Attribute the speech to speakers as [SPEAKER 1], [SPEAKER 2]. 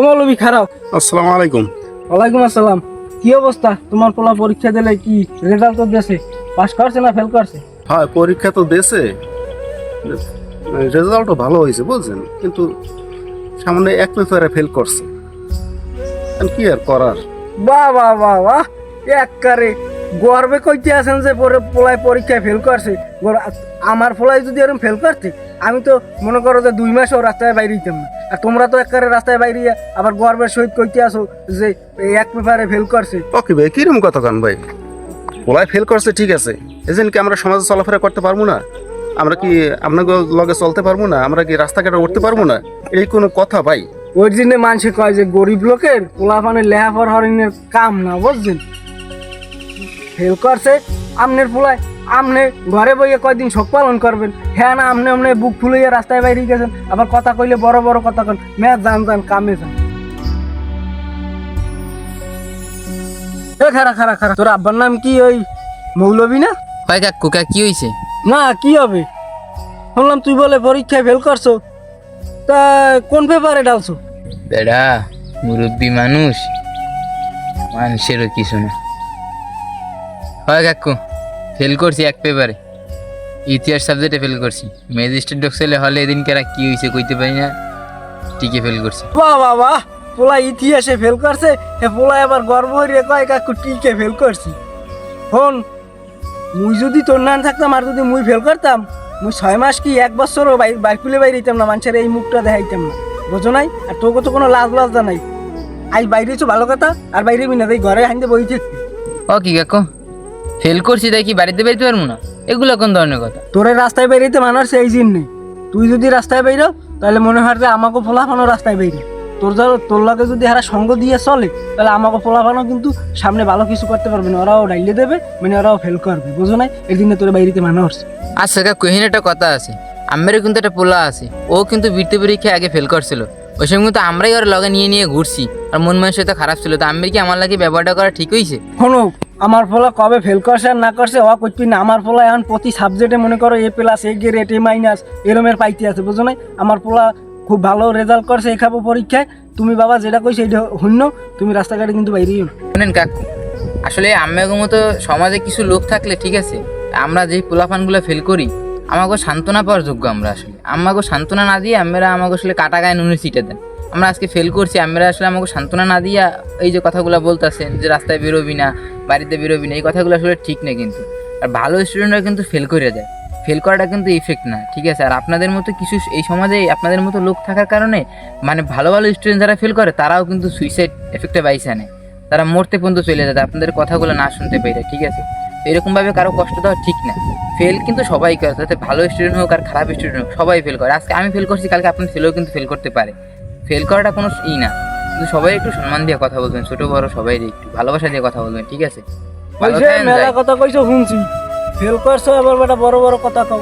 [SPEAKER 1] মৌলবি খারাপ।
[SPEAKER 2] আসসালামু আলাইকুম।
[SPEAKER 1] ওয়ালাইকুম আসসালাম। কি অবস্থা? তোমার পোলা পরীক্ষা দিলে কি রেজাল্ট তো দেশে, পাস করছে না ফেল করছে?
[SPEAKER 2] হ্যাঁ, পরীক্ষা তো দেশে, রেজাল্টও ভালো হয়েছে বুঝছেন, কিন্তু সামনে এক পেপারে ফেল করছে। এখন কি আর করার।
[SPEAKER 1] বাহ বাহ বাহ বাহ, একবারে গর্বে কইতে আছেন যে পোলায় পরীক্ষায় ফেল করছে। আমার পোলায় যদি এরকম ফেল করছে, আমি তো মনে করো যে 2 মাসও রাস্তায় বাইরে দিতাম না। আর তোমরা তো একবারে রাস্তায় বাইরে আবার গর্বের সহিত কইতে আসো যে এই এক পেপারে ফেল করছে।
[SPEAKER 2] ওকে ভাই, কিরম কথা কান ভাই? পোলায় ফেল করছে ঠিক আছে, এজন্য কি আমরা সমাজে চলাফেরা করতে পারবো না? আমরা কি আপনাকে লগে চলতে পারবো না? আমরা কি রাস্তাঘাটে উঠতে পারবো না? এই কোনো কথা ভাই?
[SPEAKER 1] ওই জন্য মানুষে কয় যে গরিব লোকের পোলাপানের লেহাপড় হরিণের কাম না, বুঝছেন? ফেল করছে আমনের পোলায়, আমনে ঘরে বইয়ে কয়দিন শোক পালন করবেন? হ্যাঁ না, আমনে আমনে বুক ফুলাইয়া রাস্তায় বাইরে গেছেন, আবার কথা কইলে বড় বড় কথা কন। মেয়ে যান যান কামে যান। খারা খারা খারা, তোর আব্বার নাম কি ওই মৌলবি না?
[SPEAKER 3] ভাই কাকু কি হয়েছে?
[SPEAKER 1] না, কি হবে? শুনলাম তুই বলে পরীক্ষায় ফেল করছো, তা কোন পেপারে ডালছো?
[SPEAKER 3] বেড়া মুরব্বী মানুষ, মানুষেরও কিছু না। হয় কাকু, ফেল করছি এক পেপারে, ইতিহাস সাবজেক্টে ফেল করছি। ম্যাজিস্ট্রেট ডক্সেলে হলে এদিন কেরা কি হয়েছে কইতে পারি না, টিকে ফেল করছি।
[SPEAKER 1] বাহ বাহ বাহ, পোলা ইতিহাসে ফেল করছে, হে পোলা আবার গর্ব হইরে কয় কাকু টিকে ফেল করছি। হন, মুই যদি তোর নাম থাকতাম আর যদি মুই ফেল করতাম, মুই 6 মাস কি 1 বছরও বাইকুলে বাইরে দিতাম না, মানুষের এই মুখটা দেখাইতাম না, বুঝো নাই? আর তোকে তো কোনো লাজ লজ্জা নাই। আজ বাইরেছো ভালো কথা, আর বাইরে বি না, তাই ঘরে হাইতে বই থাকবি।
[SPEAKER 3] ও কি কাকু, ফেল করছি তাই কি বাড়িতে বেরোতে পারবো না? এগুলো কোন ধরনের কথা?
[SPEAKER 1] তোরে রাস্তায় বেরিয়েতে মানুষ সেই জিন নেই। তুই যদি রাস্তায় বেরো, তাহলে মনে হয় যে আমাকে ফোলাফানো রাস্তায় বেরিয়ে তোর লগে যদি হারা সঙ্গ দিয়ে চলে, তাহলে আমাকে ফোলাফানো কিন্তু সামনে ভালো কিছু করতে পারবে না। ওরাও ডাইলে দেবে, মানে ওরাও ফেল করবে, বুঝো নাই? এর দিনে তোর বাইরেতে মানুষ।
[SPEAKER 3] আচ্ছা কাকু, এখানে একটা কথা আছে, আমেরও কিন্তু একটা পোলা আছে, ও কিন্তু বৃত্তি পরীক্ষায় আগে ফেল করছিল। ওই সময় কিন্তু আমরাই ওর লগে নিয়ে নিয়ে ঘুরছি, আর মন মানুষের তো খারাপ ছিল। তো আমি কি আমার লাগে ব্যবহারটা করা ঠিক হয়েছে?
[SPEAKER 1] শোনো, আমার ফলা কবে ফেল করছে আর না করছে ও করবি না। আমার ফলা এখন প্রতি সাবজেক্টে মনে করো A+, A গ্রেড, A- এরমের পাইতে আছে, বুঝো নাই? আমার পোলা খুব ভালো রেজাল্ট করছে এই খাবো পরীক্ষায়। তুমি বাবা যেটা কইছো এইটা শূন্য, তুমি রাস্তাঘাটে কিন্তু বাইরেই না।
[SPEAKER 3] শোনেন কাকু, আসলে আম্মাগো মতো সমাজে কিছু লোক থাকলে ঠিক আছে, আমরা যেই পোলাপানগুলো ফেল করি, আমাকে সান্ত্বনা পাওয়ার যোগ্য আমরা। আসলে আমাকে সান্ত্বনা না দিয়ে আমরা আমাকে আসলে কাটা গায়ে নুনের সিটে দেন। আমরা আজকে ফেল করছি, আমরা আসলে আমাকে সান্ত্বনা না দিয়া এই যে কথাগুলো বলতেছেন যে রাস্তায় বেরোবি না, বাড়িতে বেরোবি না, এই কথাগুলো আসলে ঠিক না কিন্তু। আর ভালো স্টুডেন্টরা কিন্তু ফেল করে যায়, ফেল করাটা কিন্তু ইফেক্ট না, ঠিক আছে? আর আপনাদের মতো কিছু এই সমাজে আপনাদের মতো লোক থাকার কারণে মানে ভালো ভালো স্টুডেন্ট যারা ফেল করে, তারাও কিন্তু সুইসাইড এফেক্টে বাইসে নেয়, তারা মরতে পর্যন্ত চলে যায় আপনাদের কথাগুলো না শুনতে পেরে, ঠিক আছে? এরকমভাবে কারো কষ্ট দেওয়া ঠিক না। ফেল কিন্তু সবাই করে, তাতে ভালো স্টুডেন্ট হোক আর খারাপ স্টুডেন্ট হোক, সবাই ফেল করে। আজকে আমি ফেল করছি, কালকে আপনার ছেলেও কিন্তু ফেল করতে পারে। ফেল করাটা কোনো না, কিন্তু সবাই একটু সম্মান দিয়ে কথা বলবেন, ছোট বড় সবাই একটু ভালোবাসা দিয়ে কথা বলবেন, ঠিক আছে? ভালো থাকেন,
[SPEAKER 1] মেলা
[SPEAKER 3] যাই।
[SPEAKER 1] কথা কইছো শুনছি, ফেল করছো আবার বেটা বড় বড় কথা কও।